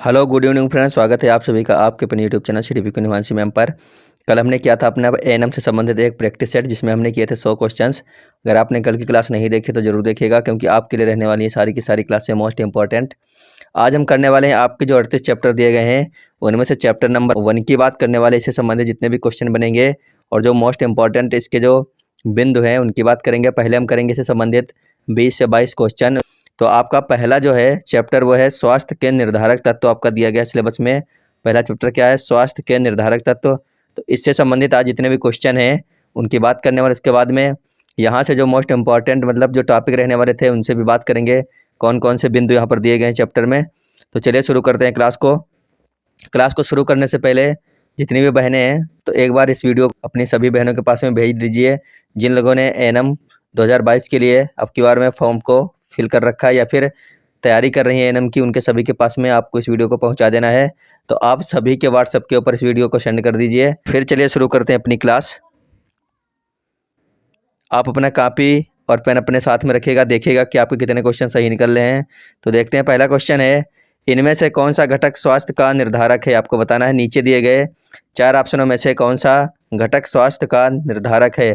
Hello good evening friends, स्वागत है आप सभी का आपके अपने यूट्यूब चैनल श्री विको निवासी मैम पर। कल हमने किया था अपना एएनएम से संबंधित एक प्रैक्टिस सेट जिसमें हमने किए थे 100 क्वेश्चंस। अगर आपने कल की क्लास नहीं देखी तो जरूर देखिएगा क्योंकि आपके लिए रहने वाली ये सारी की सारी क्लासें मोस्ट इंपॉर्टेंट। आज हम करने वाले हैं आपके जो 38 चैप्टर दिए गए हैं उनमें से चैप्टर नंबर 1 की बात करने वाले। इससे संबंधित जितने भी क्वेश्चन बनेंगे और जो मोस्ट इंपॉर्टेंट इसके जो बिंदु हैं उनकी बात करेंगे। पहले हम करेंगे इससे संबंधित 20 से 22 क्वेश्चन। तो आपका पहला जो है चैप्टर वो है स्वास्थ्य के निर्धारक तत्व। आपका दिया गया सिलेबस में पहला चैप्टर क्या है, स्वास्थ्य के निर्धारक तत्व। तो इससे संबंधित आज जितने भी क्वेश्चन हैं उनकी बात करने वाले। इसके बाद में यहाँ से जो मोस्ट इंपॉर्टेंट मतलब जो टॉपिक रहने वाले थे उनसे भी बात करेंगे, कौन कौन से बिंदु यहाँ पर दिए गए हैं चैप्टर में। तो चलिए शुरू करते हैं क्लास को शुरू करने से पहले जितनी भी बहनें हैं तो एक बार इस वीडियो अपनी सभी बहनों के पास में भेज दीजिए जिन लोगों ने एएनएम 2022 के लिए अब की बार में फॉर्म को फिल कर रखा है या फिर तैयारी कर रही है एएनएम की। उनके सभी के पास में आपको इस वीडियो को पहुंचा देना है। तो आप सभी के व्हाट्सएप के ऊपर इस वीडियो को सेंड कर दीजिए। फिर चलिए शुरू करते हैं अपनी क्लास। आप अपना कॉपी और पेन अपने साथ में रखिएगा, देखिएगा कि आपके कितने क्वेश्चन सही निकल रहे हैं। तो देखते हैं, पहला क्वेश्चन है, इनमें से कौन सा घटक स्वास्थ्य का निर्धारक है। आपको बताना है नीचे दिए गए 4 ऑप्शनों में से कौन सा घटक स्वास्थ्य का निर्धारक है।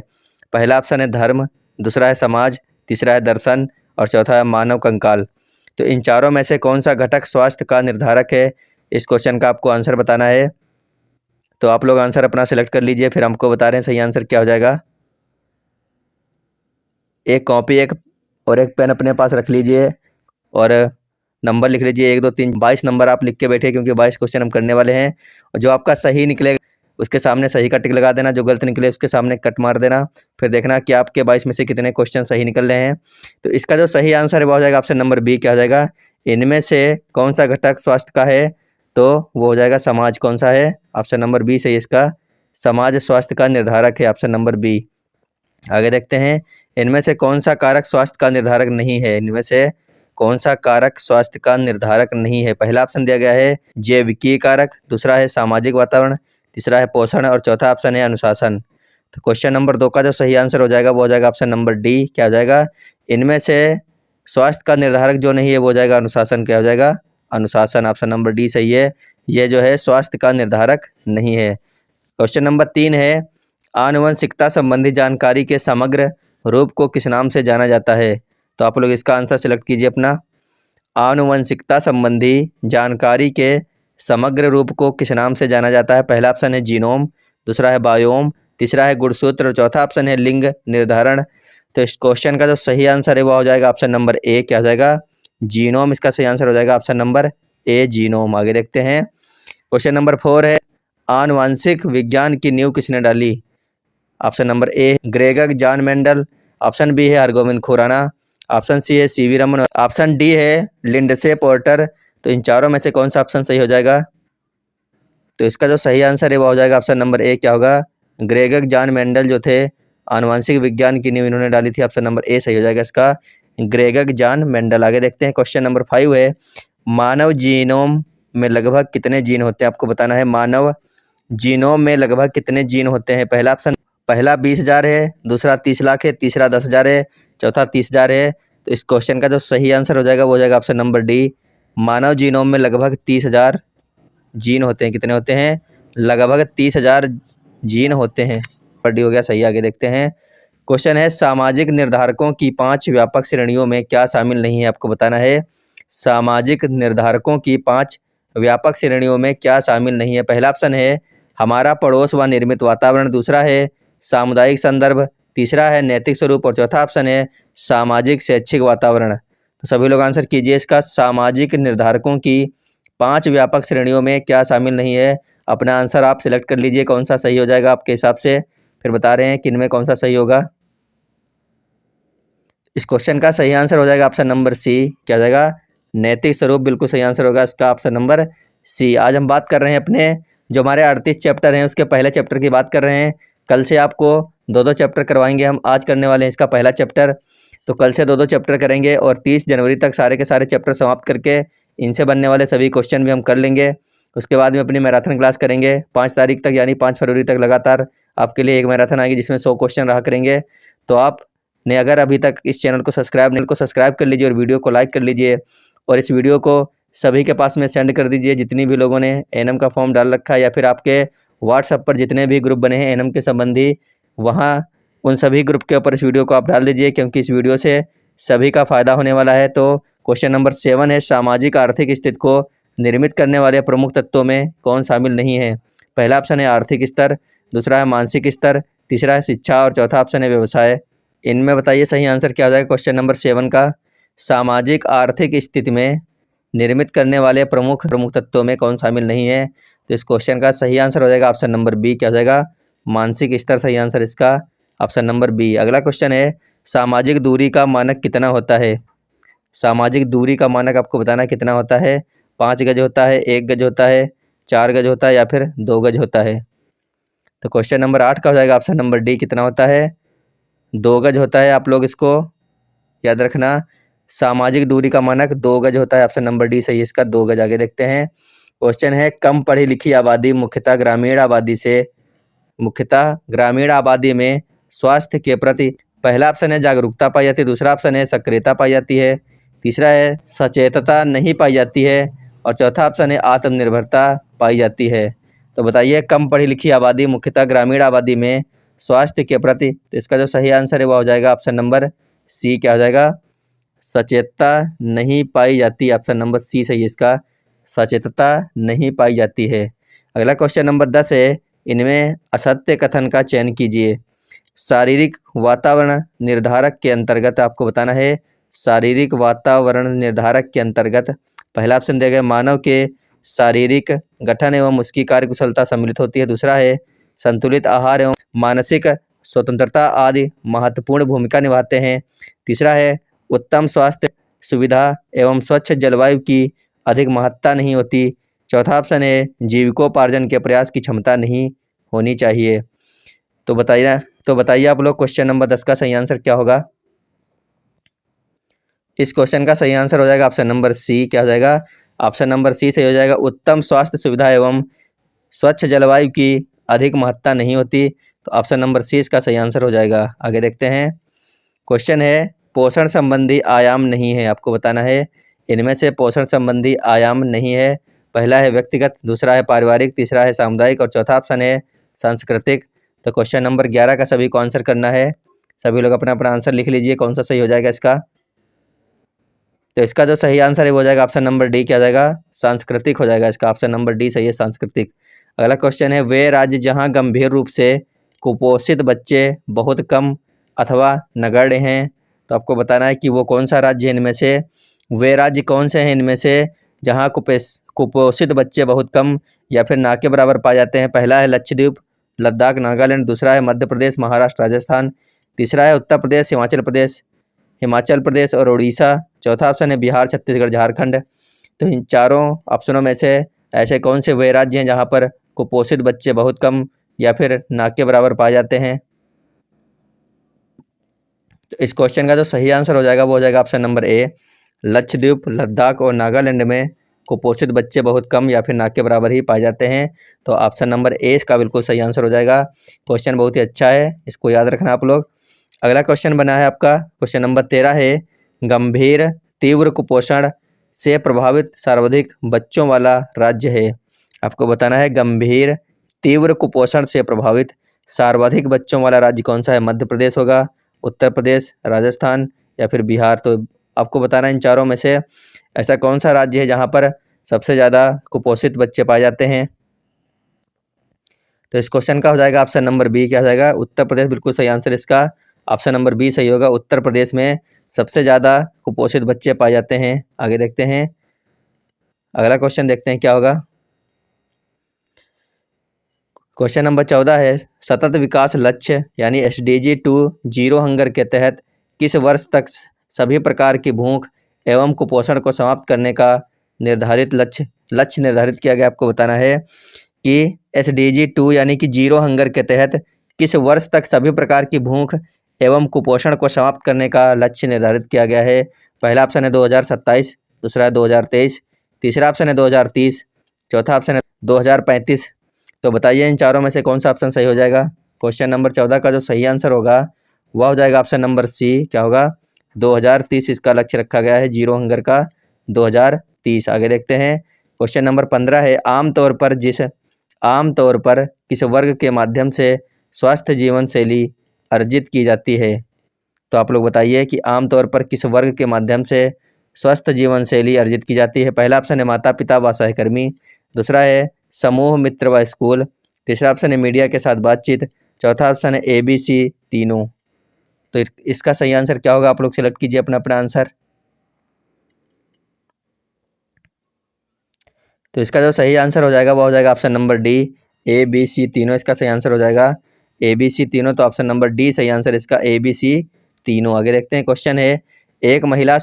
पहला ऑप्शन है धर्म, दूसरा है समाज, तीसरा है दर्शन और चौथा है मानव कंकाल। तो इन चारों में से कौन सा घटक स्वास्थ्य का निर्धारक है, इस क्वेश्चन का आपको आंसर बताना है। तो आप लोग आंसर अपना सिलेक्ट कर लीजिए, फिर हमको बता रहे हैं सही आंसर क्या हो जाएगा। एक कॉपी और एक पेन अपने पास रख लीजिए और नंबर लिख लीजिए 1 2 3 22 नंबर आप लिख के बैठे क्योंकि 22 क्वेश्चन हम करने वाले हैं। और जो आपका सही निकलेगा उसके सामने सही का टिक लगा देना, जो गलत निकले उसके सामने कट मार देना। फिर देखना कि आपके 22 में से कितने क्वेश्चन सही निकल रहे हैं। तो इसका जो सही आंसर है वो हो जाएगा ऑप्शन नंबर बी। क्या हो जाएगा, इनमें से कौन सा घटक स्वास्थ्य का है, तो वो हो जाएगा समाज। कौन सा है, ऑप्शन नंबर बी सही इसका, समाज स्वास्थ्य का निर्धारक है, ऑप्शन नंबर बी। आगे देखते हैं, इनमें से कौन सा कारक स्वास्थ्य का निर्धारक नहीं है। इनमें से कौन सा कारक स्वास्थ्य का निर्धारक नहीं है। पहला ऑप्शन दिया गया है जैविकीय कारक, दूसरा है सामाजिक वातावरण, तीसरा है पोषण और चौथा ऑप्शन है अनुशासन। तो क्वेश्चन नंबर 2 का जो सही आंसर हो जाएगा वो हो जाएगा ऑप्शन नंबर डी। क्या हो जाएगा, इनमें से स्वास्थ्य का निर्धारक जो नहीं है वो हो जाएगा अनुशासन। क्या हो जाएगा, अनुशासन, ऑप्शन नंबर डी सही है। ये जो है स्वास्थ्य का निर्धारक नहीं है। क्वेश्चन नंबर 3 है, आनुवंशिकता संबंधी जानकारी के समग्र रूप को किस नाम से जाना जाता है। तो आप लोग इसका आंसर सिलेक्ट कीजिए अपना। आनुवंशिकता संबंधी जानकारी के समग्र रूप को किस नाम से जाना जाता है। पहला ऑप्शन है जीनोम, दूसरा है बायोम, तीसरा है गुणसूत्र और चौथा ऑप्शन है लिंग निर्धारण। तो इस क्वेश्चन का जो सही आंसर है वो हो जाएगा ऑप्शन नंबर ए। क्या हो जाएगा, जीनोम इसका सही आंसर हो जाएगा, ऑप्शन नंबर ए जीनोम। आगे देखते हैं, क्वेश्चन नंबर 4 है, आनुवंशिक विज्ञान की नींव किसने डाली। Option number A Gregor John Mendel, option B है हरगोविंद खुराना, ऑप्शन सी है सीवी रमन, ऑप्शन डी है लिंडसे पोर्टर। तो इन चारों में से कौन सा ऑप्शन सही हो जाएगा। तो इसका जो सही आंसर है वो हो जाएगा ऑप्शन नंबर ए। क्या होगा, ग्रेगर जॉन मेंडल जो थे आनुवंशिक विज्ञान की नींव इन्होंने डाली थी, ऑप्शन नंबर ए सही हो जाएगा इसका, ग्रेगर जॉन मेंडल। आगे देखते हैं, क्वेश्चन नंबर 5 है, मानव जीनोम में लगभग कितने जीन होते हैं। आपको बताना है मानव जीनोम में लगभग कितने जीन होते हैं। पहला 20,000 है, दूसरा 30 लाख है, तीसरा 10,000 है, चौथा 30,000 है। तो इस क्वेश्चन का जो सही आंसर हो जाएगा वो हो जाएगा ऑप्शन नंबर डी, मानव जीनोम में लगभग 30,000 जीन होते हैं। कितने होते हैं, लगभग 30,000 जीन होते हैं। पर डी हो गया सही। आगे देखते हैं, क्वेश्चन है, सामाजिक निर्धारकों की 5 व्यापक श्रेणियों में क्या शामिल नहीं है। आपको बताना है सामाजिक निर्धारकों की 5 व्यापक श्रेणियों में क्या शामिल नहीं है। पहला ऑप्शन है हमारा पड़ोस व निर्मित वातावरण, दूसरा है सामुदायिक संदर्भ, तीसरा है नैतिक स्वरूप और चौथा ऑप्शन है सामाजिक शैक्षिक वातावरण। तो सभी लोग आंसर कीजिए इसका, सामाजिक निर्धारकों की 5 व्यापक श्रेणियों में क्या शामिल नहीं है। अपना आंसर आप सिलेक्ट कर लीजिए, कौन सा सही हो जाएगा आपके हिसाब से। फिर बता रहे हैं कि इनमें कौन सा सही होगा। इस क्वेश्चन का सही आंसर हो जाएगा ऑप्शन नंबर सी। क्या हो जाएगा, नैतिक स्वरूप, बिल्कुल सही आंसर होगा इसका, ऑप्शन नंबर सी। आज हम बात कर रहे हैं अपने जो हमारे 38 चैप्टर हैं उसके पहले चैप्टर की बात कर रहे हैं। कल से आपको 2-2 चैप्टर करवाएंगे हम। आज करने वाले हैं इसका पहला चैप्टर, तो कल से 2-2 चैप्टर करेंगे और 30 जनवरी तक सारे के सारे चैप्टर समाप्त करके इनसे बनने वाले सभी क्वेश्चन भी हम कर लेंगे। उसके बाद में अपनी मैराथन क्लास करेंगे 5 तारीख तक, यानी 5 फरवरी तक लगातार आपके लिए एक मैराथन आएगी जिसमें 100 क्वेश्चन रहा करेंगे। तो आपने अगर अभी तक इस चैनल को सब्सक्राइब कर लीजिए और वीडियो को लाइक कर लीजिए और इस वीडियो को सभी के पास में सेंड कर दीजिए, जितनी भी लोगों ने एएनएम का फॉर्म डाल रखा है या फिर आपके व्हाट्सएप पर जितने भी ग्रुप बने हैं एएनएम के संबंधी, वहाँ उन सभी ग्रुप के ऊपर इस वीडियो को आप डाल दीजिए, क्योंकि इस वीडियो से सभी का फायदा होने वाला है। तो क्वेश्चन नंबर 7 है, सामाजिक आर्थिक स्थिति को निर्मित करने वाले प्रमुख तत्वों में कौन शामिल नहीं है? पहला ऑप्शन है आर्थिक स्तर, दूसरा है मानसिक स्तर, तीसरा है शिक्षा और चौथा ऑप्शन है व्यवसाय। इनमें बताइए सही आंसर क्या हो जाएगा क्वेश्चन नंबर 7 का। सामाजिक आर्थिक स्थिति में निर्मित करने वाले प्रमुख तत्वों में कौन शामिल नहीं है? तो इस क्वेश्चन का सही आंसर हो जाएगा ऑप्शन नंबर बी, क्या हो जाएगा? मानसिक स्तर सही आंसर इसका ऑप्शन नंबर बी। अगला क्वेश्चन है, सामाजिक दूरी का मानक कितना होता है? सामाजिक दूरी का मानक आपको बताना कितना होता है? 5 गज होता है, 1 गज होता है, 4 गज होता है या फिर 2 गज होता है? तो क्वेश्चन नंबर 8 का हो जाएगा ऑप्शन नंबर डी, कितना होता है? 2 गज होता है। आप लोग इसको याद रखना, सामाजिक दूरी का मानक 2 गज होता है। ऑप्शन नंबर डी सही है इसका, 2 गज। आगे देखते हैं, क्वेश्चन है, कम पढ़ी लिखी आबादी मुख्यतः ग्रामीण आबादी में स्वास्थ्य के प्रति, पहला ऑप्शन है जागरूकता पाई जाती है, दूसरा ऑप्शन है सक्रियता पाई जाती है, तीसरा है सचेतता नहीं पाई जाती है और चौथा ऑप्शन है आत्मनिर्भरता पाई जाती है। तो बताइए, कम पढ़ी लिखी आबादी मुख्यतः ग्रामीण आबादी में स्वास्थ्य के प्रति, तो इसका जो सही आंसर है वो हो जाएगा ऑप्शन नंबर सी, क्या हो जाएगा? सचेतता नहीं पाई जाती। ऑप्शन नंबर सी सही है इसका, सचेतता नहीं पाई जाती है। अगला क्वेश्चन नंबर 10 है, इनमें असत्य कथन का चयन कीजिए। शारीरिक वातावरण निर्धारक के अंतर्गत आपको बताना है, शारीरिक वातावरण निर्धारक के अंतर्गत पहला ऑप्शन दिया गया, मानव के शारीरिक गठन एवं उसकी कार्यकुशलता सम्मिलित होती है, दूसरा है संतुलित आहार एवं मानसिक स्वतंत्रता आदि महत्वपूर्ण भूमिका निभाते हैं, तीसरा है उत्तम स्वास्थ्य सुविधा एवं स्वच्छ जलवायु की अधिक महत्ता नहीं होती, चौथा ऑप्शन है जीविकोपार्जन के प्रयास की क्षमता नहीं होनी चाहिए। तो बताइए आप लोग, क्वेश्चन नंबर 10 का सही आंसर क्या होगा? इस क्वेश्चन का सही आंसर हो जाएगा ऑप्शन नंबर सी, क्या हो जाएगा? ऑप्शन नंबर सी सही हो जाएगा, उत्तम स्वास्थ्य सुविधा एवं स्वच्छ जलवायु की अधिक महत्ता नहीं होती। तो ऑप्शन नंबर सी इसका सही आंसर हो जाएगा। आगे देखते हैं, क्वेश्चन है, पोषण संबंधी आयाम नहीं है, आपको बताना है इनमें से पोषण संबंधी आयाम नहीं है। पहला है व्यक्तिगत, दूसरा है पारिवारिक, तीसरा है सामुदायिक और चौथा ऑप्शन है सांस्कृतिक। तो क्वेश्चन नंबर 11 का सभी को आंसर करना है। सभी लोग अपना अपना आंसर लिख लीजिए, कौन सा सही हो जाएगा इसका। तो इसका जो सही आंसर है वो हो जाएगा ऑप्शन नंबर डी, क्या हो जाएगा? सांस्कृतिक हो जाएगा इसका, ऑप्शन नंबर डी सही है, सांस्कृतिक। अगला क्वेश्चन है, वे राज्य जहां गंभीर रूप से कुपोषित बच्चे बहुत कम अथवा नगण्य हैं, तो आपको बताना है कि वो कौन सा राज्य है इनमें से। वे राज्य कौन से हैं इनमें से जहां कुपोषित बच्चे बहुत कम या फिर ना के बराबर पाए जाते हैं? पहला है लक्षद्वीप, लद्दाख, नागालैंड, दूसरा है मध्य प्रदेश, महाराष्ट्र, राजस्थान, तीसरा है उत्तर प्रदेश, हिमाचल प्रदेश और उड़ीसा, चौथा ऑप्शन है बिहार, छत्तीसगढ़, झारखंड। तो इन चारों ऑप्शनों में से ऐसे कौन से वे राज्य हैं जहां पर कुपोषित बच्चे बहुत कम या फिर ना के बराबर पाए जाते हैं? तो इस क्वेश्चन का जो सही आंसर हो जाएगा वो हो जाएगा ऑप्शन नंबर ए, लक्षद्वीप, लद्दाख और नागालैंड में कुपोषित बच्चे बहुत कम या फिर ना के बराबर ही पाए जाते हैं। तो ऑप्शन नंबर ए इसका बिल्कुल सही आंसर हो जाएगा। क्वेश्चन बहुत ही अच्छा है, इसको याद रखना आप लोग। अगला क्वेश्चन बना है आपका, क्वेश्चन नंबर 13 है, गंभीर तीव्र कुपोषण से प्रभावित सर्वाधिक बच्चों वाला राज्य है। आपको बताना है गंभीर तीव्र कुपोषण से प्रभावित सर्वाधिक बच्चों वाला राज्य कौन सा है? मध्य प्रदेश होगा, उत्तर प्रदेश, राजस्थान या फिर बिहार। तो आपको बताना है इन चारों में से ऐसा कौन सा राज्य है जहां पर सबसे ज़्यादा कुपोषित बच्चे पाए जाते हैं। तो इस क्वेश्चन का हो जाएगा ऑप्शन नंबर बी, क्या हो जाएगा? उत्तर प्रदेश बिल्कुल सही आंसर इसका, ऑप्शन नंबर बी सही होगा। उत्तर प्रदेश में सबसे ज़्यादा कुपोषित बच्चे पाए जाते हैं। आगे देखते हैं, अगला क्वेश्चन देखते हैं क्या होगा। क्वेश्चन नंबर 14 है, सतत विकास लक्ष्य यानी SDG 2 जीरो हंगर के तहत किस वर्ष तक सभी प्रकार की भूख एवं कुपोषण को समाप्त करने का निर्धारित लक्ष्य निर्धारित किया गया? आपको बताना है कि SDG 2 यानी कि जीरो हंगर के तहत किस वर्ष तक सभी प्रकार की भूख एवं कुपोषण को समाप्त करने का लक्ष्य निर्धारित किया गया है? पहला ऑप्शन है 2027, दूसरा है 2023, तीसरा ऑप्शन है 2030, चौथा ऑप्शन है 2035। तो बताइए इन चारों में से कौन सा ऑप्शन सही हो जाएगा? क्वेश्चन नंबर 14 का जो सही आंसर होगा वह हो जाएगा ऑप्शन नंबर सी, क्या होगा? 2030 इसका लक्ष्य रखा गया है जीरो हंगर का, 2030 30। आगे देखते हैं। क्वेश्चन नंबर 15 है, आमतौर पर किस वर्ग के माध्यम से स्वस्थ जीवन शैली अर्जित की जाती है? तो आप लोग बताइए कि आमतौर पर किस वर्ग के माध्यम से स्वस्थ जीवन शैली अर्जित की जाती है? पहला ऑप्शन है माता पिता व सहकर्मी, दूसरा है समूह मित्र व स्कूल, तीसरा ऑप्शन है मीडिया के साथ बातचीत, चौथा ऑप्शन है ABC तीनों। तो इसका सही आंसर क्या होगा? आप लोग सेलेक्ट कीजिए अपना अपना आंसर। तो इसका जो सही आंसर हो जाएगा वो हो जाएगा ऑप्शन नंबर डी, ABC तीनों इसका सही आंसर हो जाएगा। ABC तीनों, तो ऑप्शन नंबर डी सही आंसर इसका, ABC तीनों। आगे देखते हैं। क्वेश्चन है, एक महिला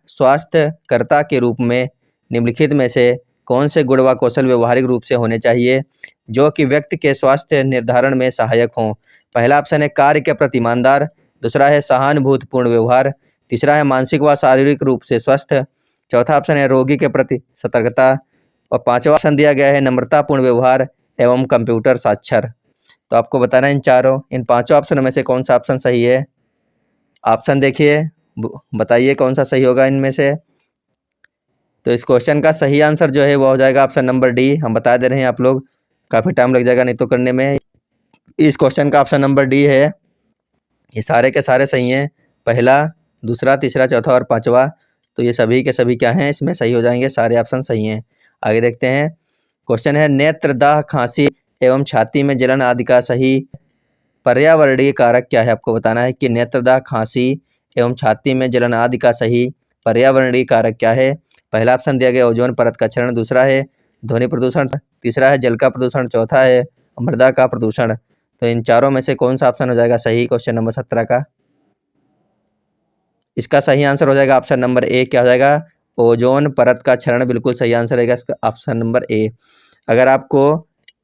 स्वास्थ्यकर्ता के रूप में निम्नलिखित में से कौन से गुण व कौशल व्यवहारिक रूप से होने चाहिए जो कि व्यक्ति के स्वास्थ्य निर्धारण में सहायक हों? पहला ऑप्शन है कार्य के प्रति ईमानदार, दूसरा है सहानुभूतिपूर्ण व्यवहार, तीसरा है मानसिक व शारीरिक रूप से स्वस्थ, चौथा ऑप्शन है रोगी के प्रति सतर्कता, और पांचवा ऑप्शन दिया गया है नम्रतापूर्ण व्यवहार एवं कंप्यूटर साक्षर। तो आपको बताना है इन पांचों ऑप्शनों में से कौन सा ऑप्शन सही है। ऑप्शन देखिए, बताइए कौन सा सही होगा इनमें से। तो इस क्वेश्चन का सही आंसर जो है वो हो जाएगा ऑप्शन नंबर डी। हम बता दे रहे हैं, आप लोग काफ़ी टाइम लग जाएगा नहीं तो करने में। इस क्वेश्चन का ऑप्शन नंबर डी है। ये सारे के सारे सही हैं, पहला, दूसरा, तीसरा, चौथा और पांचवा। तो ये सभी के सभी क्या हैं, इसमें सही हो जाएंगे, सारे ऑप्शन सही हैं। आगे देखते हैं। क्वेश्चन है, नेत्रदाह, खांसी एवं छाती में जलन आदि का सही पर्यावरणीय कारक क्या है? आपको बताना है कि नेत्रदाह, खांसी एवं छाती में जलन आदि का सही पर्यावरणीय कारक क्या है? पहला ऑप्शन दिया गया ओजोन परत का क्षरण, दूसरा है ध्वनि प्रदूषण, तीसरा है जल का प्रदूषण, चौथा है मृदा का प्रदूषण। तो इन चारों में से कौन सा ऑप्शन हो जाएगा सही क्वेश्चन नंबर 17 का? इसका सही आंसर हो जाएगा ऑप्शन नंबर ए। क्या हो जाएगा? ओजोन परत का क्षरण बिल्कुल सही आंसर रहेगा इसका, ऑप्शन नंबर ए। अगर आपको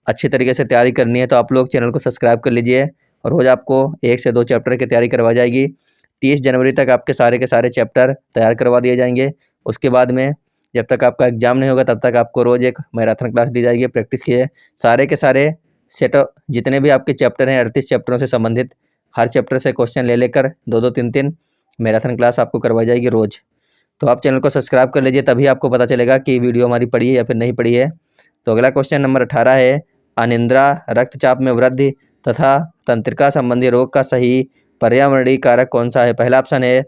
अच्छी तरीके से तैयारी करनी है तो आप लोग चैनल को सब्सक्राइब कर लीजिए, और रोज़ आपको 1 से 2 चैप्टर की तैयारी करवा जाएगी। 30 जनवरी तक आपके सारे के सारे चैप्टर तैयार करवा दिए जाएंगे। उसके बाद में जब तक आपका एग्जाम नहीं होगा तब तक आपको रोज़ एक मैराथन क्लास दी जाएगी। प्रैक्टिस कीजिए, सारे के सारे सेट जितने भी आपके चैप्टर हैं 38 चैप्टरों से संबंधित हर चैप्टर से क्वेश्चन ले लेकर 2-2, 3-3 मैराथन क्लास आपको करवाई जाएगी रोज़। तो आप चैनल को सब्सक्राइब कर लीजिए, तभी आपको पता चलेगा कि वीडियो हमारी पढ़ी है या फिर नहीं पढ़ी है। तो अगला क्वेश्चन नंबर 18 है, अनिद्रा, रक्तचाप में वृद्धि तथा तंत्रिका संबंधी रोग का सही पर्यावरणीय कारक कौन सा है? पहला ऑप्शन है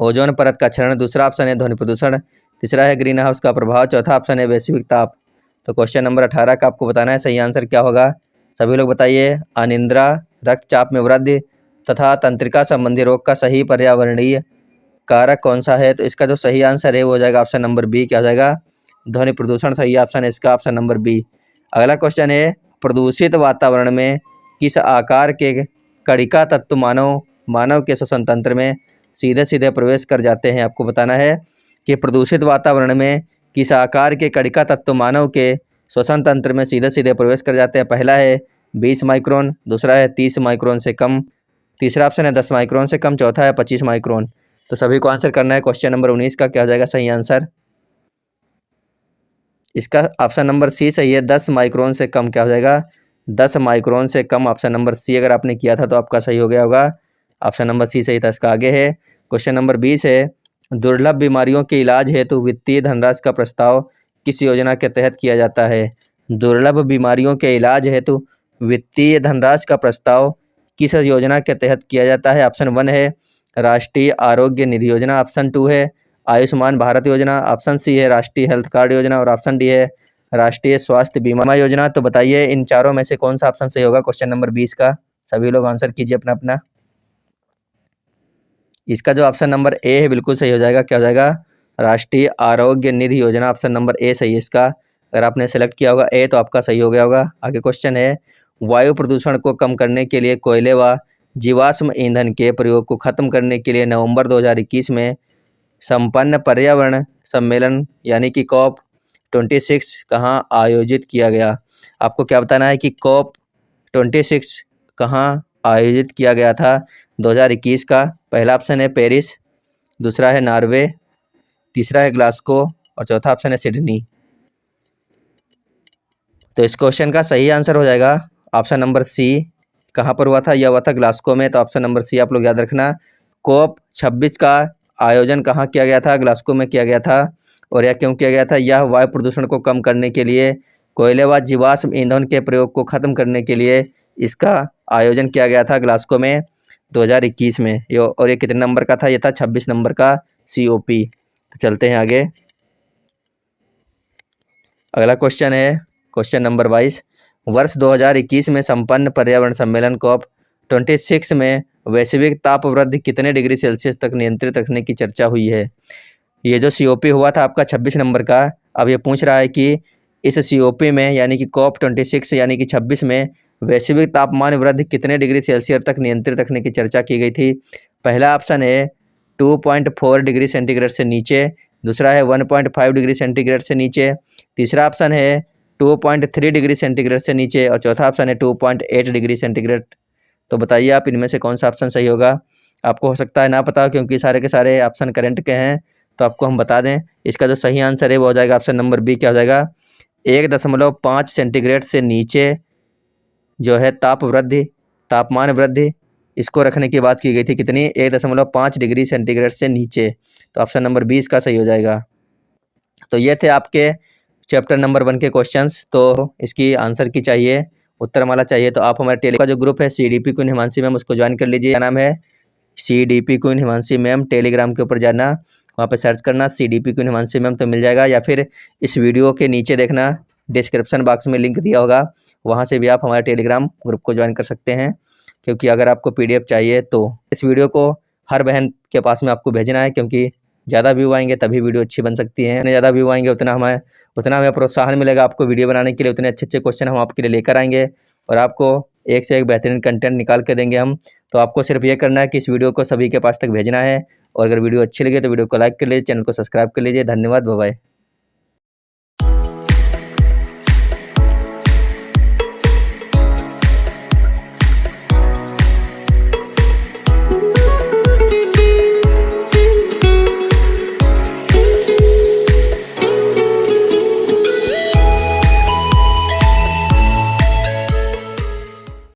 ओजोन परत का क्षरण, दूसरा ऑप्शन है ध्वनि प्रदूषण, तीसरा है ग्रीन हाउस का प्रभाव, चौथा ऑप्शन है वैश्विक ताप। तो क्वेश्चन नंबर 18 का आपको बताना है सही आंसर क्या होगा। सभी लोग बताइए, अनिद्रा, रक्तचाप में वृद्धि तथा तंत्रिका संबंधी रोग का सही पर्यावरणीय कारक कौन सा है? तो इसका जो सही आंसर है वो हो जाएगा ऑप्शन नंबर बी। क्या हो जाएगा? ध्वनि प्रदूषण सही ऑप्शन है इसका, ऑप्शन नंबर बी। अगला क्वेश्चन है, प्रदूषित वातावरण में किस आकार के कणिका तत्व मानव के श्वसन तंत्र में सीधे सीधे प्रवेश कर जाते हैं? आपको बताना है कि प्रदूषित वातावरण में किस आकार के कणिका तत्व मानव के श्वसन तंत्र में सीधे सीधे प्रवेश कर जाते हैं? पहला है 20 माइक्रोन, दूसरा है 30 माइक्रोन से कम, तीसरा ऑप्शन है 10 माइक्रोन से कम, चौथा है 25 माइक्रोन। तो सभी को आंसर करना है। क्वेश्चन नंबर 19 का क्या हो जाएगा सही आंसर? इसका ऑप्शन नंबर सी सही है, 10 माइक्रोन से कम। क्या हो जाएगा? 10 माइक्रोन से कम, ऑप्शन नंबर सी अगर आपने किया था तो आपका सही हो गया होगा, ऑप्शन नंबर सी सही था। इसका आगे है क्वेश्चन नंबर 20 है, दुर्लभ बीमारियों के इलाज हेतु वित्तीय धनराशि का प्रस्ताव किस योजना के तहत किया जाता है? दुर्लभ बीमारियों के इलाज हेतु वित्तीय धनराशि का प्रस्ताव किस योजना के तहत किया जाता है? ऑप्शन 1 है राष्ट्रीय आरोग्य निधि योजना, ऑप्शन 2 है आयुष्मान भारत योजना, ऑप्शन सी है राष्ट्रीय हेल्थ कार्ड योजना, और ऑप्शन डी है राष्ट्रीय स्वास्थ्य बीमा योजना। तो बताइए इन चारों में से कौन सा ऑप्शन सही होगा क्वेश्चन नंबर 20 का? सभी लोग आंसर कीजिए अपना अपना। इसका जो ऑप्शन नंबर ए है बिल्कुल सही हो जाएगा। क्या हो जाएगा? राष्ट्रीय आरोग्य निधि योजना, ऑप्शन नंबर ए सही है इसका। अगर आपने सेलेक्ट किया होगा ए तो आपका सही हो गया होगा। आगे क्वेश्चन है, वायु प्रदूषण को कम करने के लिए कोयले व जीवाश्म ईंधन के प्रयोग को खत्म करने के लिए नवंबर 2021 में संपन्न पर्यावरण सम्मेलन यानी कि COP26 कहाँ आयोजित किया गया? आपको क्या बताना है कि COP26 कहाँ आयोजित किया गया था 2021 का? पहला ऑप्शन है पेरिस, दूसरा है नॉर्वे, तीसरा है ग्लासगो, और चौथा ऑप्शन है सिडनी। तो इस क्वेश्चन का सही आंसर हो जाएगा ऑप्शन नंबर सी। कहाँ पर हुआ था? यह हुआ था ग्लासगो में। तो ऑप्शन नंबर सी आप लोग याद रखना। COP26 का आयोजन कहाँ किया गया था? ग्लासगो में किया गया था। और यह क्यों किया गया था? यह वायु प्रदूषण को कम करने के लिए, कोयले व जीवाश्म ईंधन के प्रयोग को ख़त्म करने के लिए इसका आयोजन किया गया था ग्लासगो में 2021 में। और ये कितने नंबर का था? ये था 26 नंबर का COP। तो चलते हैं आगे। अगला क्वेश्चन है क्वेश्चन नंबर 22। वर्ष 2021 में संपन्न पर्यावरण सम्मेलन COP26 में वैश्विक ताप वृद्धि कितने डिग्री सेल्सियस तक नियंत्रित रखने की चर्चा हुई है? ये जो COP हुआ था आपका 26 नंबर का, अब ये पूछ रहा है कि इस COP में यानी कि COP26 यानी कि 26 में वैश्विक तापमान वृद्धि कितने डिग्री सेल्सियस तक नियंत्रित रखने की चर्चा की गई थी? पहला ऑप्शन है 2.4 डिग्री सेंटीग्रेड से नीचे, दूसरा है 1.5 डिग्री सेंटीग्रेड से नीचे, तीसरा ऑप्शन है 2.3 डिग्री सेंटीग्रेड से नीचे और चौथा ऑप्शन है 2.8 डिग्री सेंटीग्रेड। तो बताइए आप इनमें से कौन सा ऑप्शन सही होगा? आपको हो सकता है ना पता हो क्योंकि सारे के सारे ऑप्शन करंट के हैं, तो आपको हम बता दें इसका जो सही आंसर है वो हो जाएगा ऑप्शन नंबर बी। क्या हो जाएगा? 1.5 सेंटीग्रेड से नीचे जो है तापमान वृद्धि इसको रखने की बात की गई थी। कितनी? 1.5 डिग्री सेंटीग्रेड से नीचे। तो ऑप्शन नंबर 20 का सही हो जाएगा। तो ये थे आपके चैप्टर नंबर 1 के क्वेश्चंस। तो इसकी आंसर की चाहिए, उत्तरमाला चाहिए, तो आप हमारे टेलीग्राम का जो ग्रुप है CDP क्वीन हिमांशी मैम, उसको ज्वाइन कर लीजिए। क्या नाम है? CDP queen Himanshi ma'am. Telegram के ऊपर जाना, वहाँ पे सर्च करना CDP क्वीन हिमांशी मैम तो मिल जाएगा, या फिर इस वीडियो के नीचे देखना डिस्क्रिप्शन बॉक्स में लिंक दिया होगा, वहाँ से भी आप हमारे टेलीग्राम ग्रुप को ज्वाइन कर सकते हैं। क्योंकि अगर आपको PDF चाहिए तो इस वीडियो को हर बहन के पास में आपको भेजना है, क्योंकि ज़्यादा व्यू आएंगे तभी वीडियो अच्छी बन सकती है। जितने ज़्यादा व्यू आएंगे उतना हमें प्रोत्साहन मिलेगा आपको वीडियो बनाने के लिए, उतने अच्छे अच्छे क्वेश्चन हम आपके लिए लेकर आएंगे और आपको एक से एक बेहतरीन कंटेंट निकाल के देंगे हम। तो आपको सिर्फ ये करना है कि इस वीडियो को सभी के पास तक भेजना है, और अगर वीडियो अच्छी लगे तो वीडियो को लाइक कर लीजिए, चैनल को सब्सक्राइब कर लीजिए। धन्यवाद, बाय बाय।